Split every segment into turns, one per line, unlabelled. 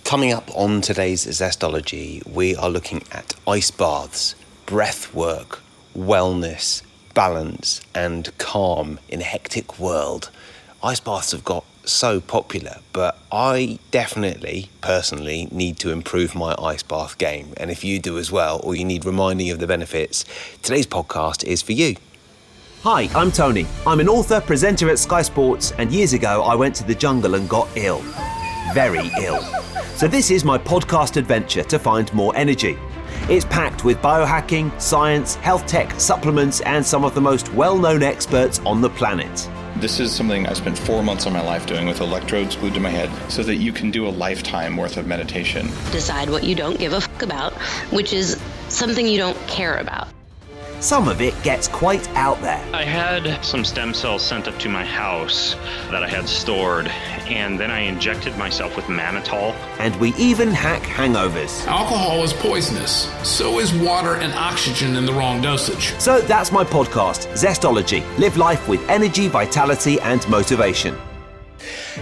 Coming up on today's Zestology, we are looking at ice baths, breathwork, wellness, balance and calm in a hectic world. Ice baths have got so popular, but I definitely, personally, need to improve my ice bath game. And if you do as well, or you need reminding of the benefits, today's podcast is for you.
Hi, I'm Tony. I'm an author, presenter at Sky Sports, and years ago I went to the jungle and got ill. Very ill. So this is my podcast adventure to find more energy. It's packed with biohacking, science, health tech, supplements, and some of the most well-known experts on the planet.
This is something I spent 4 months of my life doing with electrodes glued to my head so that you can do a lifetime worth of meditation.
Decide what you don't give a fuck about, which is something you don't care about.
Some of it gets quite out there.
I had some stem cells sent up to my house that I had stored, and then I injected myself with mannitol.
And we even hack hangovers.
Alcohol is poisonous. So is water and oxygen in the wrong dosage.
So that's my podcast, Zestology. Live life with energy, vitality, and motivation.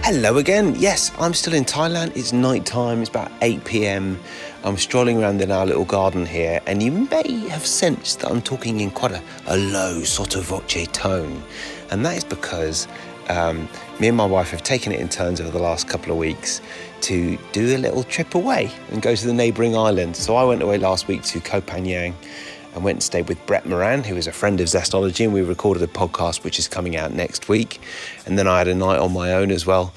Hello again. Yes, I'm still in Thailand. It's night time. It's about 8 p.m. I'm strolling around in our little garden here, and you may have sensed that I'm talking in quite a low sotto voce tone. And that is because me and my wife have taken it in turns over the last couple of weeks to do a little trip away and go to the neighbouring island. So I went away last week to Koh Phangan and went and stayed with Brett Moran, who is a friend of Zestology, and we recorded a podcast which is coming out next week. And then I had a night on my own as well.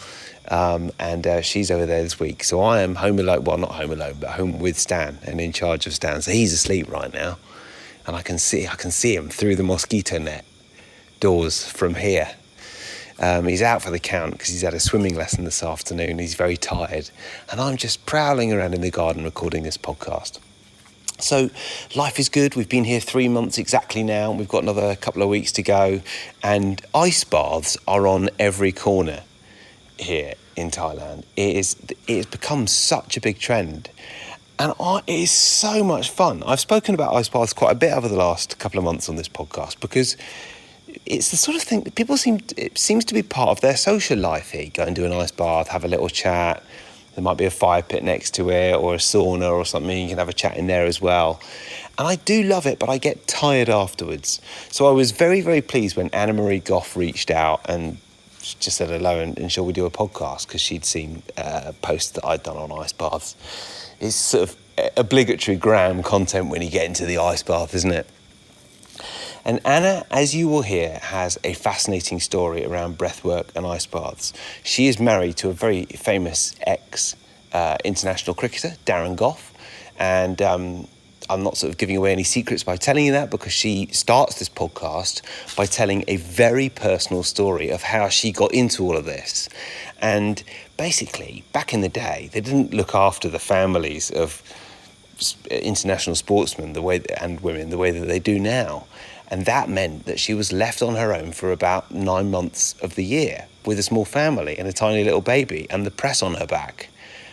And she's over there this week. So I am home alone, well, not home alone, but home with Stan and in charge of Stan. So he's asleep right now. And I can see him through the mosquito net doors from here. He's out for the count because he's had a swimming lesson this afternoon. He's very tired. And I'm just prowling around in the garden recording this podcast. So life is good. We've been here 3 months exactly now. We've got another couple of weeks to go. And ice baths are on every corner here in Thailand. It has become such a big trend. And it is so much fun. I've spoken about ice baths quite a bit over the last couple of months on this podcast because it's the sort of thing that people it seems to be part of their social life here. Go and do an ice bath, have a little chat. There might be a fire pit next to it or a sauna or something. You can have a chat in there as well. And I do love it, but I get tired afterwards. So I was very, very pleased when Marie Gough reached out and just said hello and shall we do a podcast, because she'd seen a post that I'd done on ice baths. It's sort of obligatory Graham content when you get into the ice bath, isn't it? And Anna, as you will hear, has a fascinating story around breathwork and ice baths. She is married to a very famous ex-international cricketer, Darren Gough, and I'm not sort of giving away any secrets by telling you that, because she starts this podcast by telling a very personal story of how she got into all of this. And basically, back in the day, they didn't look after the families of international sportsmen and women the way that they do now. And that meant that she was left on her own for about 9 months of the year with a small family and a tiny little baby and the press on her back.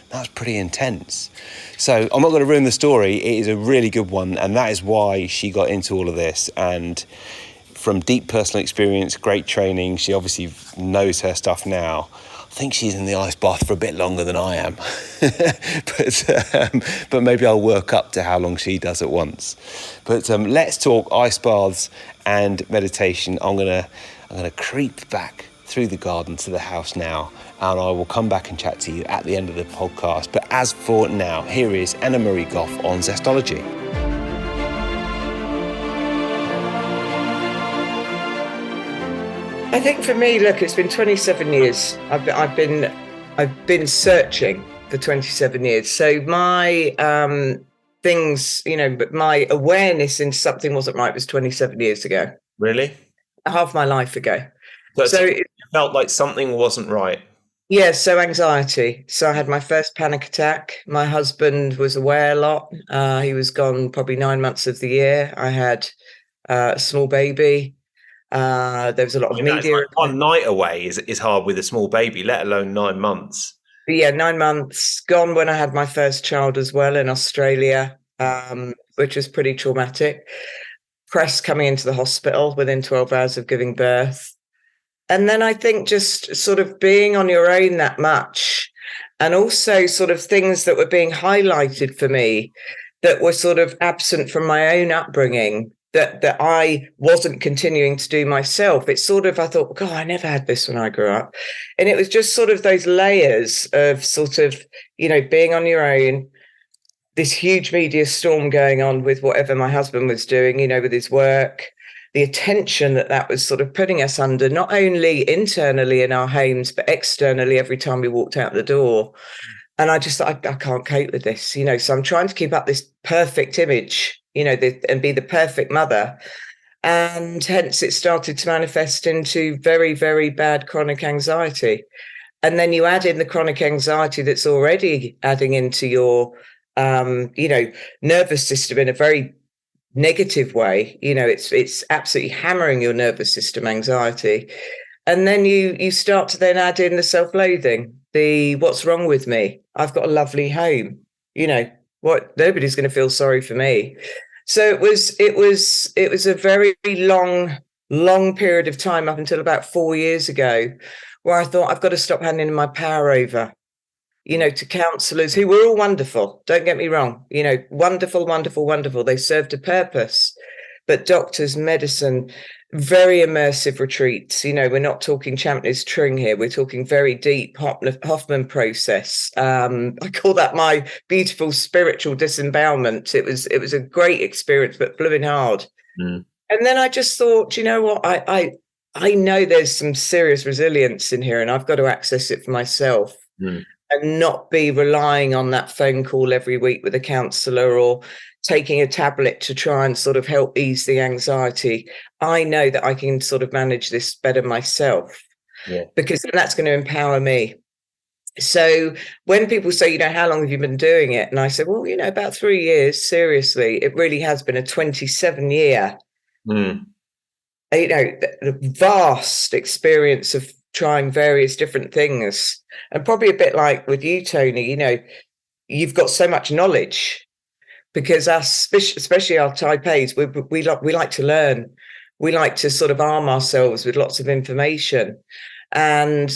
That's pretty intense. So I'm not going to ruin the story. It is a really good one, and that is why she got into all of this. And from deep personal experience, great training, she obviously knows her stuff now. I think she's in the ice bath for a bit longer than I am. but maybe I'll work up to how long she does at once. But let's talk ice baths and meditation. I'm gonna creep back through the garden to the house now, and I will come back and chat to you at the end of the podcast. But as for now, here is Marie Gough on Zestology.
I think for me, look, it's been 27 years. I've been searching for 27 years. So my things, but my awareness into something wasn't right was 27 years ago.
Really?
Half my life ago.
So it felt like something wasn't right.
Yeah, so anxiety. So I had my first panic attack. My husband was away a lot. He was gone probably 9 months of the year. I had a small baby. There was a lot of media.
Like 1 night away is hard with a small baby, let alone 9 months.
But yeah, 9 months gone when I had my first child as well in Australia, which was pretty traumatic. Press coming into the hospital within 12 hours of giving birth. And then I think just sort of being on your own that much and also sort of things that were being highlighted for me that were sort of absent from my own upbringing, that I wasn't continuing to do myself. It's sort of, I thought, God, I never had this when I grew up. And it was just sort of those layers of sort of, being on your own, this huge media storm going on with whatever my husband was doing, with his work, the attention that was sort of putting us under, not only internally in our homes, but externally every time we walked out the door. And I just thought, I can't cope with this, so I'm trying to keep up this perfect image, and be the perfect mother. And hence it started to manifest into very, very bad chronic anxiety. And then you add in the chronic anxiety that's already adding into your, nervous system in a very negative way. It's absolutely hammering your nervous system, anxiety. And then you start to then add in the self-loathing, the what's wrong with me? I've got a lovely home. Nobody's going to feel sorry for me. So it was a very long period of time up until about 4 years ago where I thought I've got to stop handing my power over, to counsellors who were all wonderful. Don't get me wrong, wonderful, wonderful, wonderful. They served a purpose, but doctors, medicine, very immersive retreats. We're not talking Champneys Tring here. We're talking very deep Hoffman process. I call that my beautiful spiritual disembowelment. It was a great experience, but blooming hard. And then I just thought, you know what? I know there's some serious resilience in here, and I've got to access it for myself. And not be relying on that phone call every week with a counsellor or taking a tablet to try and sort of help ease the anxiety. I know that I can sort of manage this better myself, because that's going to empower me. So when people say, how long have you been doing it? And I said, well, about 3 years. Seriously, it really has been a 27-year, vast experience of trying various different things. And probably a bit like with you, Tony, you've got so much knowledge, because us, especially our type A's, we like to learn. We like to sort of arm ourselves with lots of information. And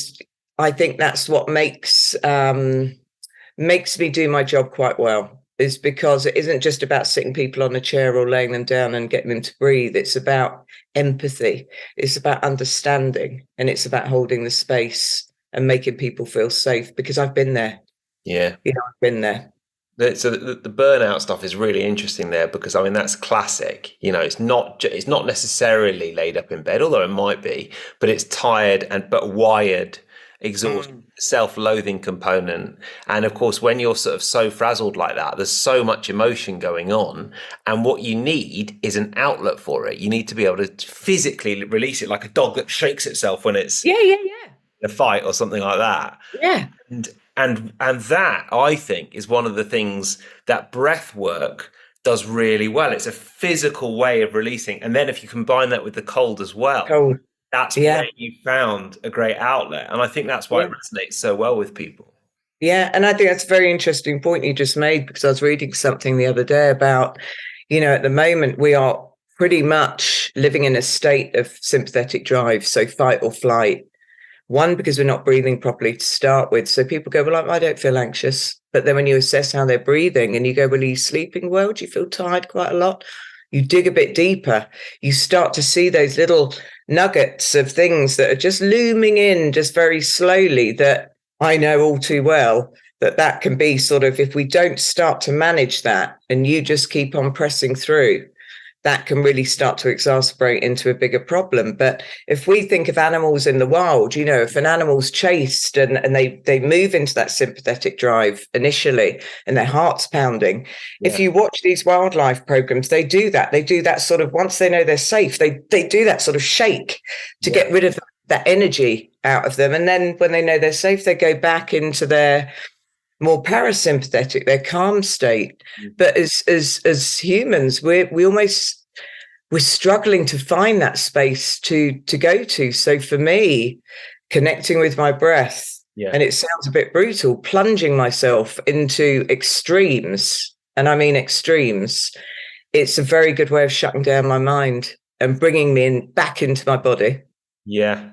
I think that's what makes me do my job quite well, is because it isn't just about sitting people on a chair or laying them down and getting them to breathe. It's about empathy. It's about understanding, and it's about holding the space and making people feel safe, because I've been there.
Yeah.
I've been there.
So the burnout stuff is really interesting there, because I mean that's classic. It's not necessarily laid up in bed, although it might be, but it's tired but wired, exhausted, self-loathing component. And of course, when you're sort of so frazzled like that, there's so much emotion going on, and what you need is an outlet for it. You need to be able to physically release it, like a dog that shakes itself when it's in a fight or something like that. And that, I think, is one of the things that breath work does really well. It's a physical way of releasing. And then if you combine that with the cold as well, that's where you found a great outlet. And I think that's why it resonates so well with people.
Yeah, and I think that's a very interesting point you just made, because I was reading something the other day about, at the moment we are pretty much living in a state of sympathetic drive, so fight or flight. One, because we're not breathing properly to start with. So people go, well, I don't feel anxious. But then when you assess how they're breathing and you go, well, are you sleeping well? Do you feel tired quite a lot? You dig a bit deeper. You start to see those little nuggets of things that are just looming in just very slowly, that I know all too well that can be sort of, if we don't start to manage that and you just keep on pressing through, that can really start to exacerbate into a bigger problem. But if we think of animals in the wild, if an animal's chased and they move into that sympathetic drive initially and their heart's pounding, if you watch these wildlife programs, they do that sort of, once they know they're safe, they do that sort of shake to get rid of that energy out of them. And then when they know they're safe, they go back into their more parasympathetic, their calm state. But as humans, we're struggling to find that space to go to. So for me, connecting with my breath, and it sounds a bit brutal, plunging myself into extremes, and I mean extremes, it's a very good way of shutting down my mind and bringing me back into my body.
Yeah.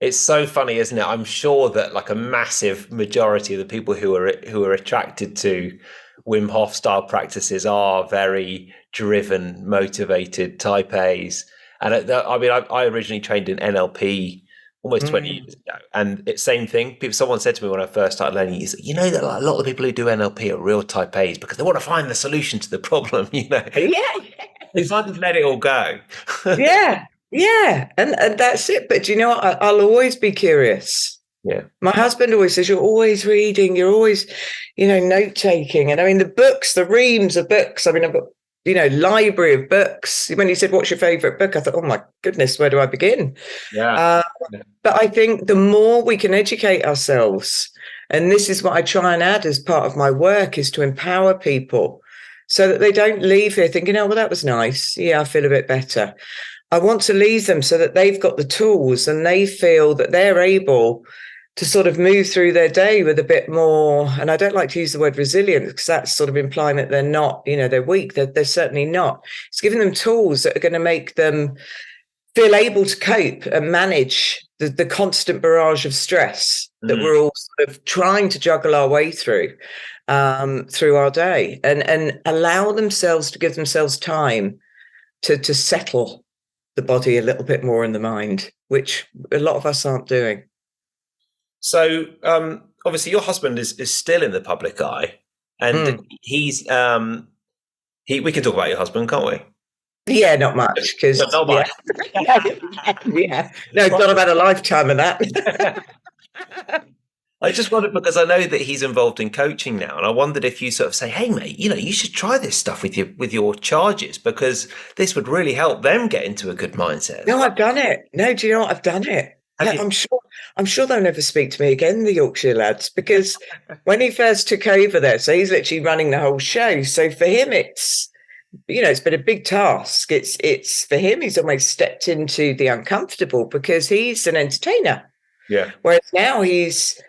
It's so funny, isn't it? I'm sure that like a massive majority of the people who are attracted to Wim Hof style practices are very driven, motivated type A's. And I mean, I originally trained in NLP almost 20 years ago, and it's same thing. Someone said to me when I first started learning, you know that like, a lot of the people who do NLP are real type A's because they want to find the solution to the problem. You know, they kind of let it all go.
Yeah, and that's it. But do you know what? I'll always be curious.
Yeah.
My husband always says, you're always reading, you're always, note taking. And I mean, the books, the reams of books. I mean, I've got, library of books. When he said, what's your favorite book? I thought, oh my goodness, where do I begin?
Yeah.
But I think the more we can educate ourselves, and this is what I try and add as part of my work, is to empower people so that they don't leave here thinking, oh, well, that was nice. Yeah, I feel a bit better. I want to leave them so that they've got the tools and they feel that they're able to sort of move through their day with a bit more. And I don't like to use the word resilient because that's sort of implying that they're not, they're weak. They're certainly not. It's giving them tools that are going to make them feel able to cope and manage the constant barrage of stress that we're all sort of trying to juggle our way through our day, and allow themselves to give themselves time to settle the body a little bit more in the mind, which a lot of us aren't doing.
So obviously your husband is still in the public eye, and he's we can talk about your husband, can't we?
Yeah, not much because
not much.
Yeah. No, it's not about a lifetime of that.
I just wondered because I know that he's involved in coaching now, and I wondered if you sort of say, "Hey, mate, you should try this stuff with your charges because this would really help them get into a good mindset."
No, I've done it. No, do you know what? I've done it. I'm sure they'll never speak to me again, the Yorkshire lads, because when he first took over there, so he's literally running the whole show. So for him, it's been a big task. It's for him, he's almost stepped into the uncomfortable because he's an entertainer.
Yeah.
Whereas now he's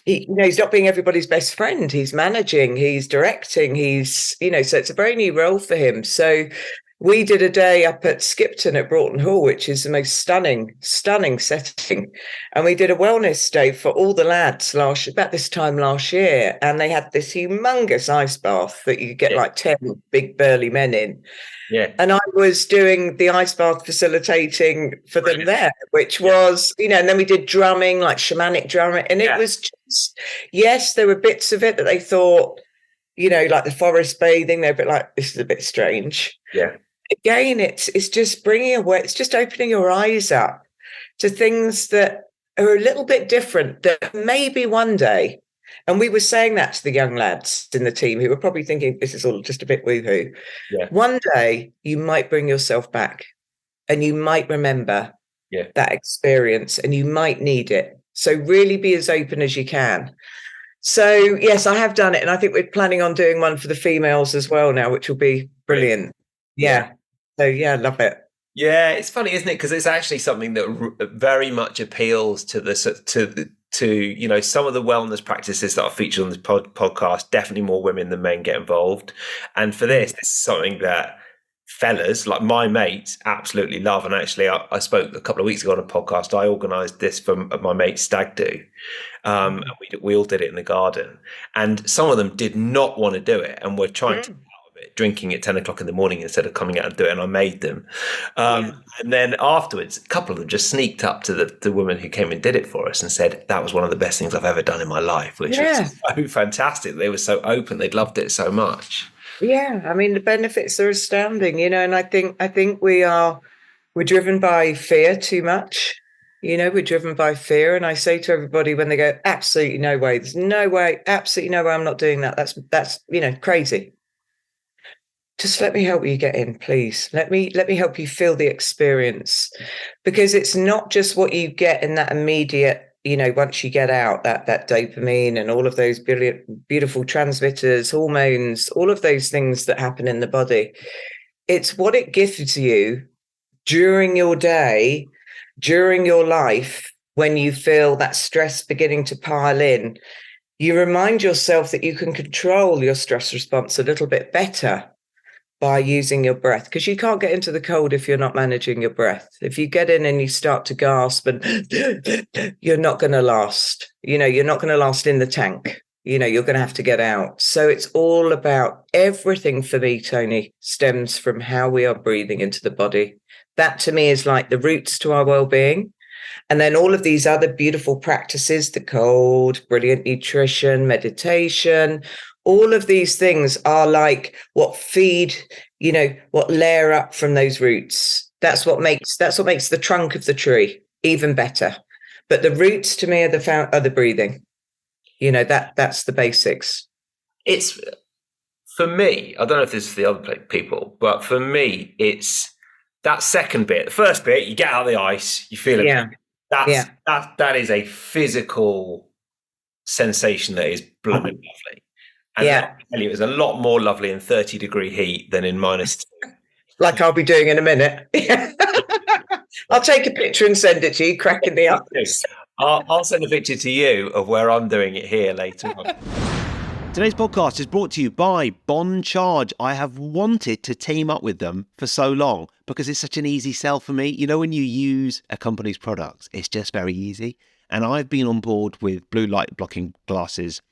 not being everybody's best friend. He's managing, he's directing, so it's a very new role for him. So we did a day up at Skipton at Broughton Hall, which is the most stunning setting. And we did a wellness day for all the lads about this time last year. And they had this humongous ice bath that you get like 10 big burly men in.
Yeah.
And I was doing the ice bath facilitating for them there, which was, and then we did drumming, like shamanic drumming. And it was just, yes, there were bits of it that they thought, like the forest bathing, they're a bit like, this is a bit strange.
Yeah.
Again, it's just it's just opening your eyes up to things that are a little bit different that maybe one day, and we were saying that to the young lads in the team who were probably thinking this is all just a bit woohoo.
Yeah.
One day you might bring yourself back and you might remember that experience and you might need it. So really be as open as you can. So yes, I have done it. And I think we're planning on doing one for the females as well now, which will be brilliant. Yeah. So yeah, love it.
Yeah, it's funny, isn't it? Because it's actually something that very much appeals to some of the wellness practices that are featured on this podcast. Definitely more women than men get involved, and for this is something that fellas like my mates absolutely love. And actually, I spoke a couple of weeks ago on a podcast. I organised this for my mate's stag do. And we all did it in the garden, and some of them did not want to do it, and were trying to. Drinking at 10 o'clock in the morning instead of coming out and doing it, and I made them. And then afterwards, a couple of them just sneaked up to the woman who came and did it for us and said, that was one of the best things I've ever done in my life, which was so fantastic. They were so open. They'd loved it so much. Yeah.
I mean, the benefits are astounding, and I think we're driven by fear too much. We're driven by fear. And I say to everybody when they go, absolutely no way, there's no way, absolutely no way I'm not doing that. That's crazy. Just let me help you get in, please. Let me help you feel the experience, because it's not just what you get in that immediate, once you get out, that dopamine and all of those beautiful transmitters, hormones, all of those things that happen in the body. It's what it gives you during your day, during your life, when you feel that stress beginning to pile in. You remind yourself that you can control your stress response a little bit better by using your breath, because you can't get into the cold if you're not managing your breath. If you get in and you start to gasp and you're not going to last, you're not going to last in the tank. You're going to have to get out. So it's all about, everything for me, Tony, stems from how we are breathing into the body. That to me is like the roots to our well-being. And then all of these other beautiful practices, the cold, brilliant nutrition, meditation, all of these things are like what feed, what layer up from those roots. That's what makes the trunk of the tree even better. But the roots to me are the breathing. That's the basics.
It's, for me, I don't know if this is the other people, but for me, it's that second bit. The first bit, you get out of the ice, you feel it.
Yeah.
That is a physical sensation that is blooming lovely. And I tell you, it's a lot more lovely in 30-degree heat than in -2.
Like I'll be doing in a minute. I'll take a picture and send it to you, cracking the ice.
I'll send a picture to you of where I'm doing it here later on. Today's podcast is brought to you by Bond Charge. I have wanted to team up with them for so long because it's such an easy sell for me. When you use a company's products, it's just very easy. And I've been on board with blue light blocking glasses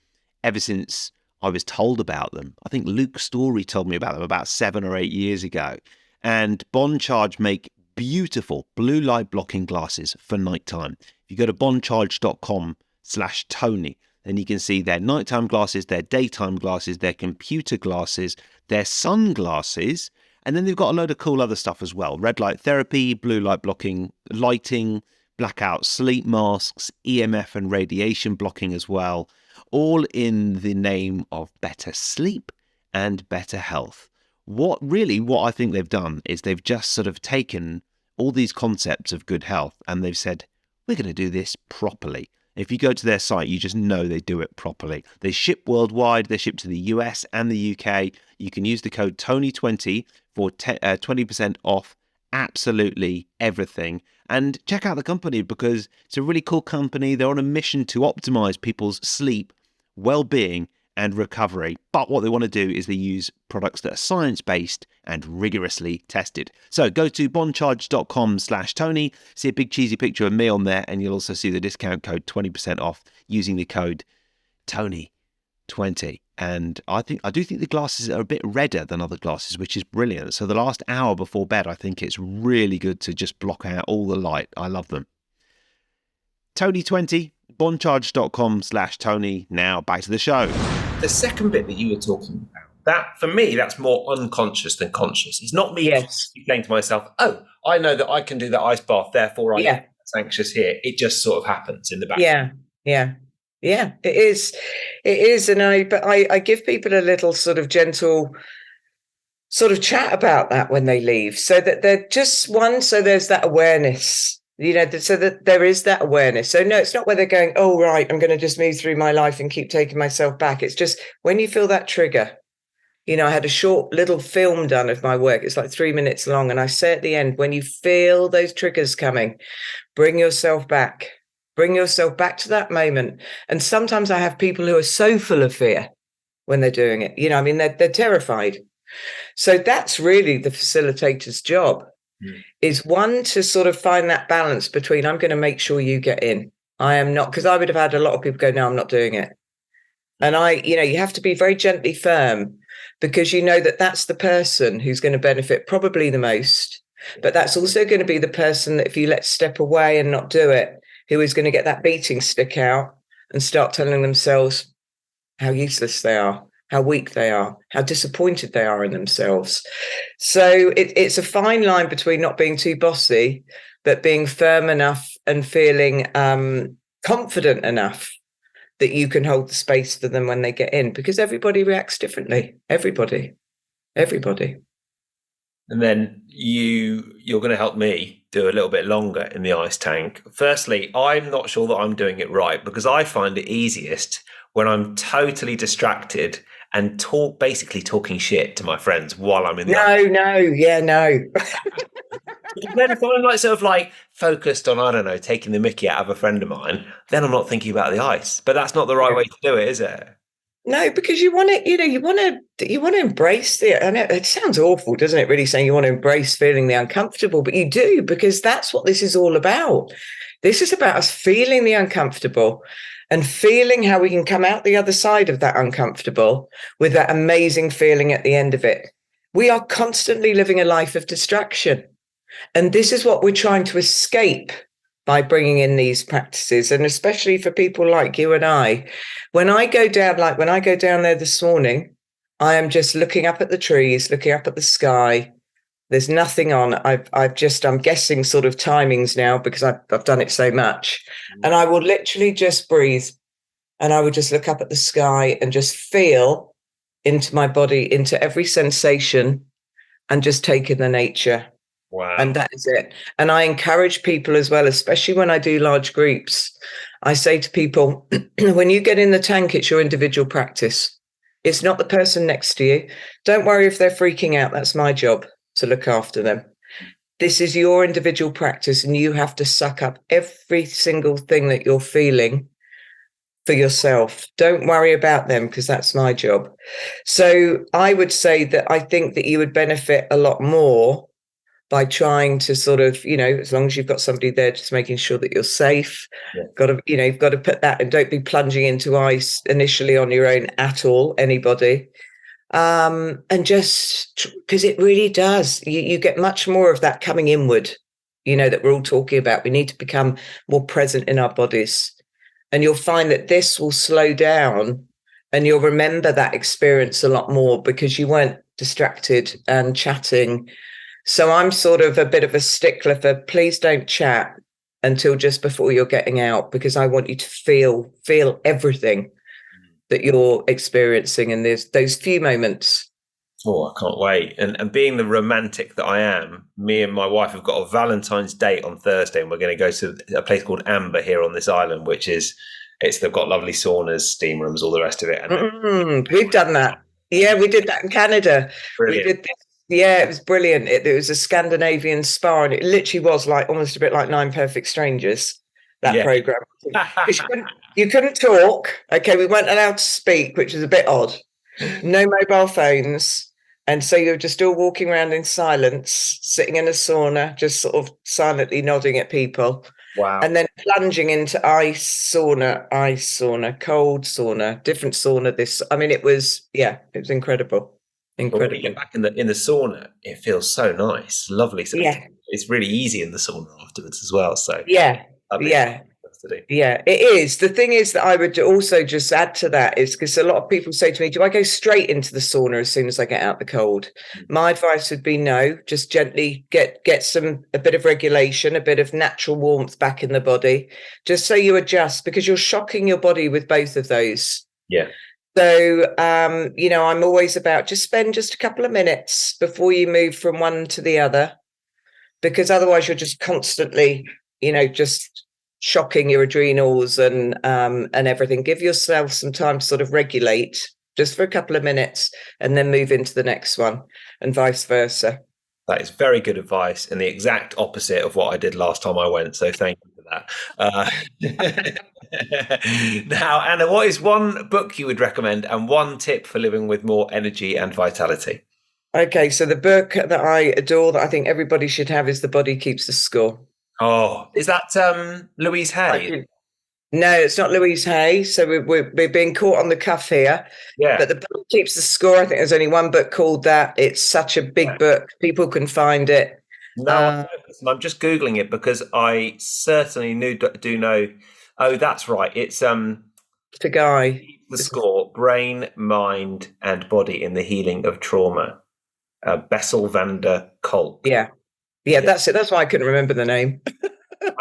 ever since I was told about them. I think Luke Story told me about them about 7 or 8 years ago. And Bond Charge make beautiful blue light blocking glasses for nighttime. If you go to bondcharge.com/Tony, then you can see their nighttime glasses, their daytime glasses, their computer glasses, their sunglasses, and then they've got a load of cool other stuff as well. Red light therapy, blue light blocking, lighting, blackout sleep masks, EMF and radiation blocking as well, all in the name of better sleep and better health. What I think they've done is they've just sort of taken all these concepts of good health and they've said, we're going to do this properly. If you go to their site, you just know they do it properly. They ship worldwide. They ship to the US and the UK. You can use the code TONY20 for 20% off absolutely everything. And check out the company because it's a really cool company. They're on a mission to optimize people's sleep, well-being, and recovery. But what they want to do is they use products that are science-based and rigorously tested. So go to bondcharge.com/Tony, see a big cheesy picture of me on there, and you'll also see the discount code 20% off using the code TONY20. And I do think the glasses are a bit redder than other glasses, which is brilliant. So the last hour before bed, I think it's really good to just block out all the light. I love them. Tony20, bondcharge.com/Tony. Now back to the show. The second bit that you were talking about, that for me, that's more unconscious than conscious. It's not me saying to myself, oh, I know that I can do that ice bath, therefore I'm anxious here. It just sort of happens in the background.
Yeah, it is. And I give people a little sort of gentle sort of chat about that when they leave, so that they're just so there's that awareness. So that there is that awareness. So no, it's not where they're going, oh, right, I'm going to just move through my life and keep taking myself back. It's just when you feel that trigger. I had a short little film done of my work. It's like 3 minutes long. And I say at the end, when you feel those triggers coming, bring yourself back. Bring yourself back to that moment. And sometimes I have people who are so full of fear when they're doing it. They're terrified. So that's really the facilitator's job. Is one to sort of find that balance between I'm going to make sure you get in. I am not, because I would have had a lot of people go, no, I'm not doing it. And you have to be very gently firm because that's the person who's going to benefit probably the most. But that's also going to be the person that if you let step away and not do it, who is going to get that beating stick out and start telling themselves how useless they are, how weak they are, how disappointed they are in themselves. So it's a fine line between not being too bossy, but being firm enough and feeling confident enough that you can hold the space for them when they get in, because everybody reacts differently. Everybody.
And then you're going to help me do a little bit longer in the ice tank. Firstly, I'm not sure that I'm doing it right because I find it easiest when I'm totally distracted and basically talking shit to my friends while I'm in the ice.
No.
Then if I'm sort of focused on, I don't know, taking the mickey out of a friend of mine, then I'm not thinking about the ice. But that's not the right way to do it, is it?
No, because you want to, you want to embrace the. I know it sounds awful, doesn't it? Really saying you want to embrace feeling the uncomfortable, but you do, because that's what this is all about. This is about us feeling the uncomfortable and feeling how we can come out the other side of that uncomfortable with that amazing feeling at the end of it. We are constantly living a life of distraction. And this is what we're trying to escape by bringing in these practices. And especially for people like you and I, when I go down there this morning, I am just looking up at the trees, looking up at the sky. There's nothing on. I'm guessing sort of timings now because I've done it so much. And I will literally just breathe, and I would just look up at the sky and just feel into my body, into every sensation, and just take in the nature.
Wow.
And that is it. And I encourage people as well, especially when I do large groups. I say to people, when you get in the tank, it's your individual practice. It's not the person next to you. Don't worry if they're freaking out. That's my job, to look after them. This is your individual practice, and you have to suck up every single thing that you're feeling for yourself. Don't worry about them, because that's my job. So I would say that I think that you would benefit a lot more by trying to sort of, as long as you've got somebody there, just making sure that you're safe. Yeah. You've got to put that, and don't be plunging into ice initially on your own at all, anybody. And just because it really does, you get much more of that coming inward, that we're all talking about. We need to become more present in our bodies. And you'll find that this will slow down, and you'll remember that experience a lot more because you weren't distracted and chatting. So I'm sort of a bit of a stickler for please don't chat until just before you're getting out, because I want you to feel everything that you're experiencing in those few moments.
Oh, I can't wait. And being the romantic that I am, me and my wife have got a Valentine's date on Thursday, and we're going to go to a place called Amber here on this island, they've got lovely saunas, steam rooms, all the rest of it. And
we've done that. Yeah, we did that in Canada.
Brilliant.
We did this. Yeah, it was brilliant. It was a Scandinavian spa, and it literally was like almost a bit like Nine Perfect Strangers, that program. You couldn't talk. Okay, we weren't allowed to speak, which was a bit odd. No mobile phones. And so you're just all walking around in silence, sitting in a sauna, just sort of silently nodding at people.
Wow.
And then plunging into ice sauna, cold sauna, different sauna. It was incredible. Incredible.
When you get back in the sauna, it feels so nice, lovely. So it's really easy in the sauna afterwards as well. So
yeah. Yeah, it is. The thing is that I would also just add to that is because a lot of people say to me, do I go straight into the sauna as soon as I get out the cold? My advice would be no, just gently get a bit of regulation, a bit of natural warmth back in the body, just so you adjust, because you're shocking your body with both of those.
Yeah.
So, I'm always about just spend just a couple of minutes before you move from one to the other, because otherwise you're just constantly, just shocking your adrenals and everything. Give yourself some time to sort of regulate just for a couple of minutes and then move into the next one, and vice versa.
That is very good advice, and the exact opposite of what I did last time I went. So thank you for that. Now, Anna, what is one book you would recommend and one tip for living with more energy and vitality?
Okay, so the book that I adore, that I think everybody should have, is The Body Keeps the Score.
Oh, is that Louise Hay?
No, it's not Louise Hay. So we're being caught on the cuff here.
Yeah.
But The Body Keeps the Score. I think there's only one book called that. It's such a big book. People can find it.
No, I'm just Googling it because I certainly do know. Oh, that's right. It's
the guy.
The Score: Brain, Mind, and Body in the Healing of Trauma. Bessel van der Kolk.
Yeah, that's it. That's why I couldn't remember the name.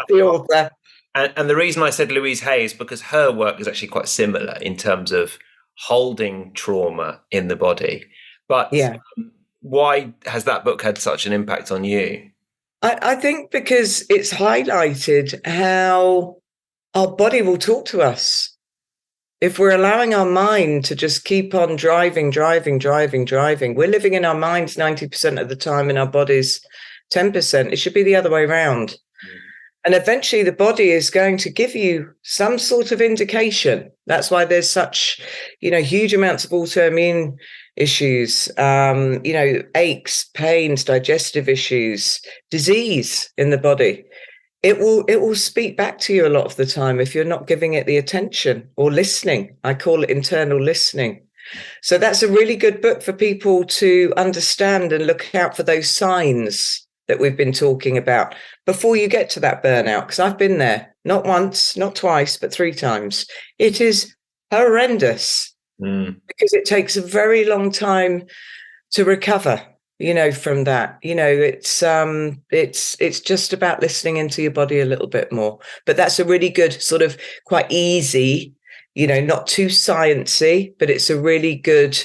The author.
And the reason I said Louise Hay is because her work is actually quite similar in terms of holding trauma in the body. But why has that book had such an impact on you?
I think because it's highlighted how our body will talk to us. If we're allowing our mind to just keep on driving, we're living in our minds 90% of the time, in our bodies 10%. It should be the other way around. And eventually the body is going to give you some sort of indication. That's why there's such, huge amounts of autoimmune issues, aches, pains, digestive issues, disease in the body. It will speak back to you a lot of the time if you're not giving it the attention or listening. I call it internal listening. So that's a really good book for people to understand and look out for those signs that we've been talking about before you get to that burnout. Because I've been there, not once, not twice, but 3 times. It is horrendous because it takes a very long time to recover, from that. It's just about listening into your body a little bit more. But that's a really good sort of quite easy, not too sciencey, but it's a really good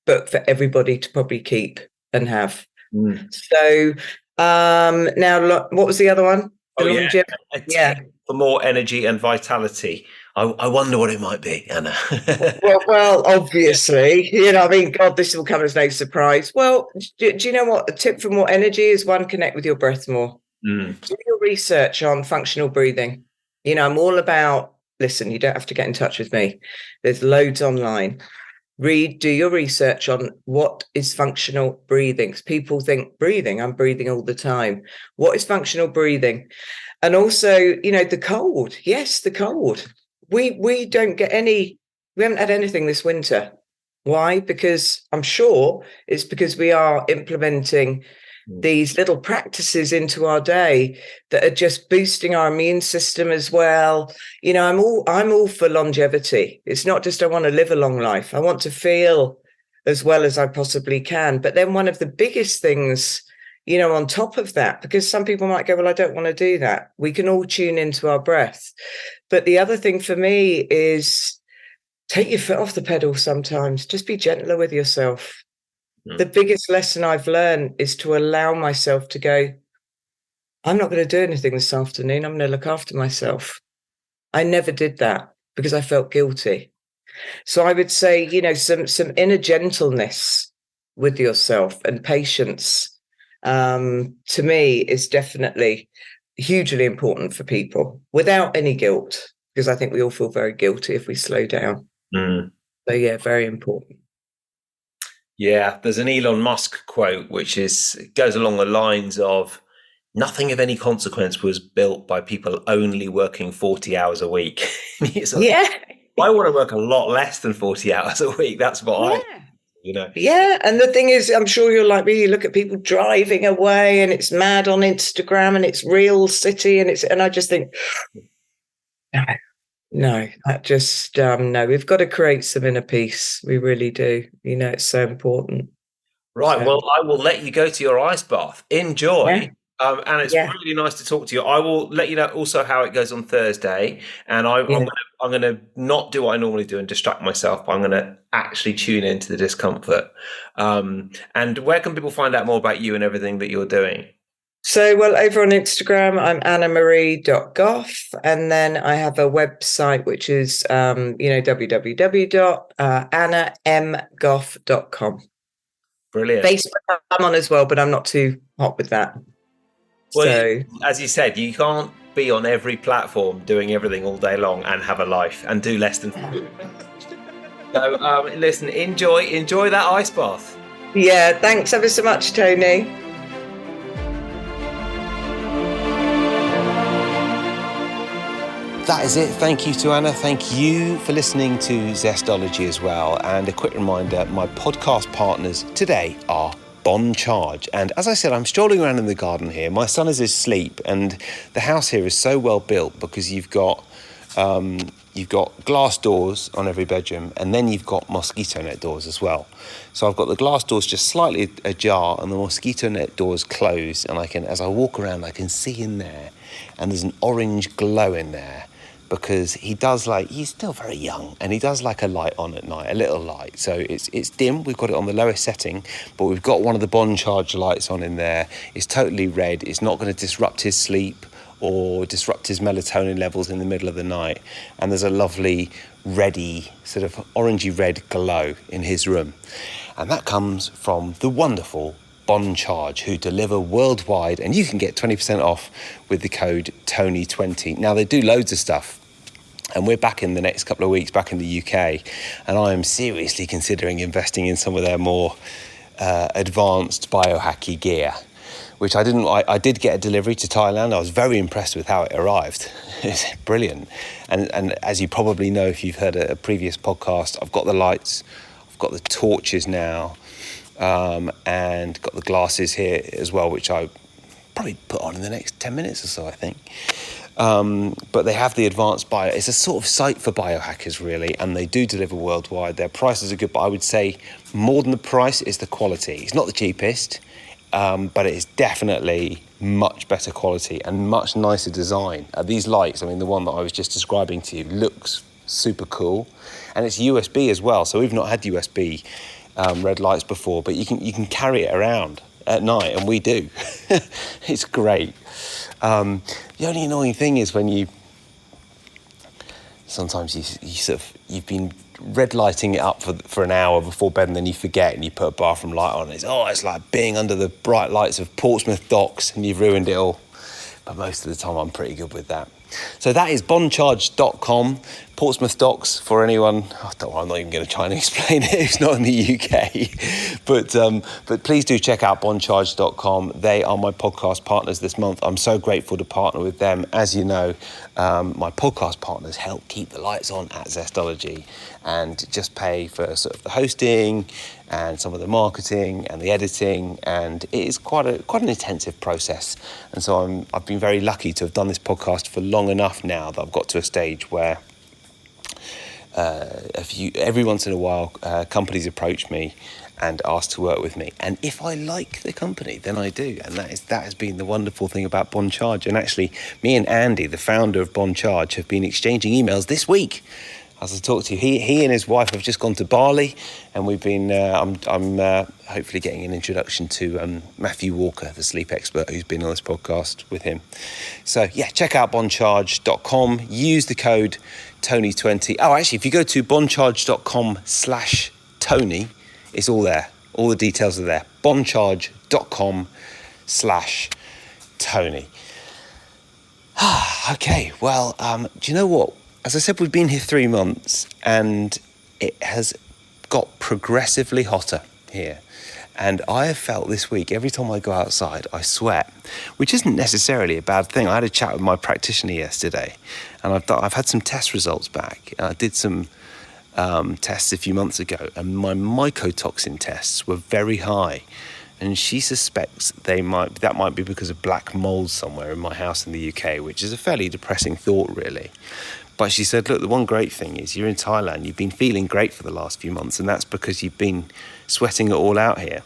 book for everybody to probably keep and have. So now, what was the other one?
A tip for more energy and vitality. I wonder what it might be, Anna.
well, obviously, God, this will come as no surprise. Well, do you know what? A tip for more energy is connect with your breath more. Do your research on functional breathing. I'm all about, listen, you don't have to get in touch with me. There's loads online. Do your research on what is functional breathing. People think I'm breathing all the time. What is functional breathing? And also, the cold. Yes, the cold. We don't get we haven't had anything this winter. Why? Because I'm sure it's because we are implementing these little practices into our day that are just boosting our immune system as well. I'm all for longevity. It's not just I want to live a long life. I want to feel as well as I possibly can. But then one of the biggest things, on top of that, because some people might go, well, I don't want to do that. We can all tune into our breath. But the other thing for me is take your foot off the pedal sometimes. Just be gentler with yourself. The biggest lesson I've learned is to allow myself to go, I'm not going to do anything this afternoon. I'm going to look after myself. I never did that because I felt guilty. So I would say, some inner gentleness with yourself and patience, to me, is definitely hugely important for people without any guilt, because I think we all feel very guilty if we slow down. So yeah, very important.
Yeah, there's an Elon Musk quote which goes along the lines of, nothing of any consequence was built by people only working 40 hours a week. I want to work a lot less than 40 hours a week. That's what
Yeah, and the thing is, I'm sure you're like me, you look at people driving away and it's mad on Instagram and it's real city and I just think, no, we've got to create some inner peace. We really do. It's so important.
Right. So, well, I will let you go to your ice bath. Enjoy. Yeah. And it's really nice to talk to you. I will let you know also how it goes on Thursday. And I'm going to not do what I normally do and distract myself. But I'm going to actually tune into the discomfort. And where can people find out more about you and everything that you're doing?
So, well, over on Instagram, I'm annamarie.gough. And then I have a website, which is, www.annamgough.com.
Brilliant.
Facebook I'm on as well, but I'm not too hot with that.
Well, so, as you said, you can't be on every platform doing everything all day long and have a life and do less than. So, listen, enjoy that ice bath.
Yeah, thanks ever so much, Tony.
That is it. Thank you to Anna. Thank you for listening to Zestology as well. And a quick reminder, my podcast partners today are Bon Charge. And as I said, I'm strolling around in the garden here. My son is asleep and the house here is so well built because you've got glass doors on every bedroom and then you've got mosquito net doors as well. So I've got the glass doors just slightly ajar and the mosquito net doors closed. And as I walk around, I can see in there and there's an orange glow in there. Because he's still very young and he does like a light on at night, a little light. So it's dim, we've got it on the lowest setting, but we've got one of the Bon Charge lights on in there. It's totally red, it's not going to disrupt his sleep or disrupt his melatonin levels in the middle of the night. And there's a lovely reddy, sort of orangey red glow in his room. And that comes from the wonderful Boncharge, who deliver worldwide, and you can get 20% off with the code Tony20. Now, they do loads of stuff, and we're back in the next couple of weeks back in the UK, and I am seriously considering investing in some of their more advanced biohacky gear, which I did get a delivery to Thailand. I was very impressed with how it arrived. It's brilliant. And as you probably know, if you've heard a previous podcast, I've got the lights, I've got the torches now, and got the glasses here as well, which I probably put on in the next 10 minutes or so, I think. But they have the advanced bio. It's a sort of site for biohackers, really, and they do deliver worldwide. Their prices are good, but I would say more than the price is the quality. It's not the cheapest, but it is definitely much better quality and much nicer design. These lights, I mean, the one that I was just describing to you, looks super cool, and it's USB as well. So we've not had USB red lights before, but you can carry it around at night, and we do. It's great. The only annoying thing is when sometimes you've been red lighting it up for an hour before bed, and then you forget and you put a bathroom light on. It's like being under the bright lights of Portsmouth docks, and you've ruined it all. But most of the time I'm pretty good with that. So that is boncharge.com, Portsmouth docks, for anyone. I'm not even going to try and explain it, it's not in the UK. But please do check out boncharge.com. They are my podcast partners this month. I'm so grateful to partner with them. As you know, my podcast partners help keep the lights on at Zestology and just pay for sort of the hosting and some of the marketing and the editing, and it is quite an intensive process. And so I've been very lucky to have done this podcast for long enough now that I've got to a stage where every once in a while companies approach me and ask to work with me, and if I like the company, then I do. And that has been the wonderful thing about Boncharge. And actually, me and Andy, the founder of Boncharge, have been exchanging emails this week. As I talked to you, he and his wife have just gone to Bali, and we've been. I'm hopefully getting an introduction to Matthew Walker, the sleep expert, who's been on this podcast with him. So yeah, check out boncharge.com. Use the code Tony20. Oh, actually, if you go to boncharge.com/Tony, it's all there. All the details are there. boncharge.com/Tony. Okay, well, do you know what? As I said, we've been here 3 months, and it has got progressively hotter here. And I have felt this week, every time I go outside, I sweat, which isn't necessarily a bad thing. I had a chat with my practitioner yesterday, and I've had some test results back. I did some tests a few months ago, and my mycotoxin tests were very high. And she suspects that might be because of black mold somewhere in my house in the UK, which is a fairly depressing thought, really. But she said, look, the one great thing is you're in Thailand, you've been feeling great for the last few months, and that's because you've been sweating it all out here.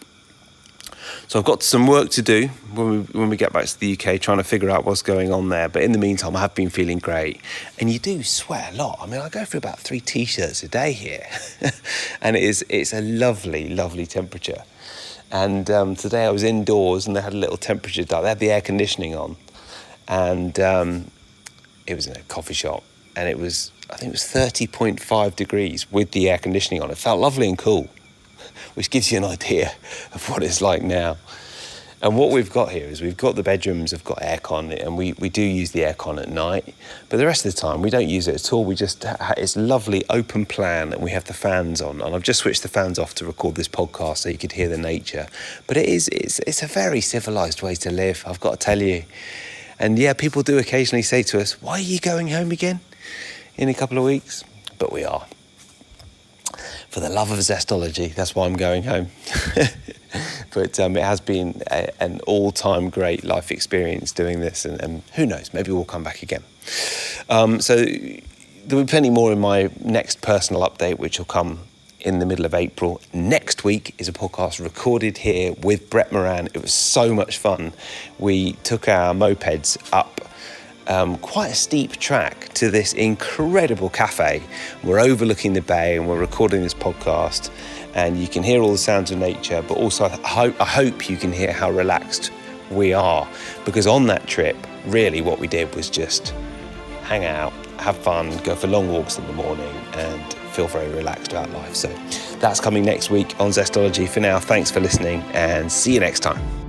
So I've got some work to do when we get back to the UK, trying to figure out what's going on there. But in the meantime, I have been feeling great. And you do sweat a lot. I mean, I go through about 3 T-shirts a day here. And it's a lovely, lovely temperature. And today I was indoors, and they had a little temperature dial. They had the air conditioning on. And it was in a coffee shop. And I think it was 30.5 degrees with the air conditioning on. It felt lovely and cool, which gives you an idea of what it's like now. And what we've got here is we've got the bedrooms have got aircon, and we do use the aircon at night, but the rest of the time we don't use it at all. It's lovely open plan, and we have the fans on, and I've just switched the fans off to record this podcast so you could hear the nature. But it's a very civilized way to live, I've got to tell you. And yeah, people do occasionally say to us, why are you going home again in a couple of weeks? But we are. For the love of Zestology, that's why I'm going home. But it has been an all-time great life experience doing this, and who knows, maybe we'll come back again. So there'll be plenty more in my next personal update, which will come in the middle of April. Next week is a podcast recorded here with Brett Moran. It was so much fun. We took our mopeds up quite a steep track to this incredible cafe. We're overlooking the bay, and we're recording this podcast, and you can hear all the sounds of nature, but also I hope you can hear how relaxed we are, because on that trip, really what we did was just hang out, have fun, go for long walks in the morning, and feel very relaxed about life. So that's coming next week on Zestology. For now, thanks for listening and see you next time.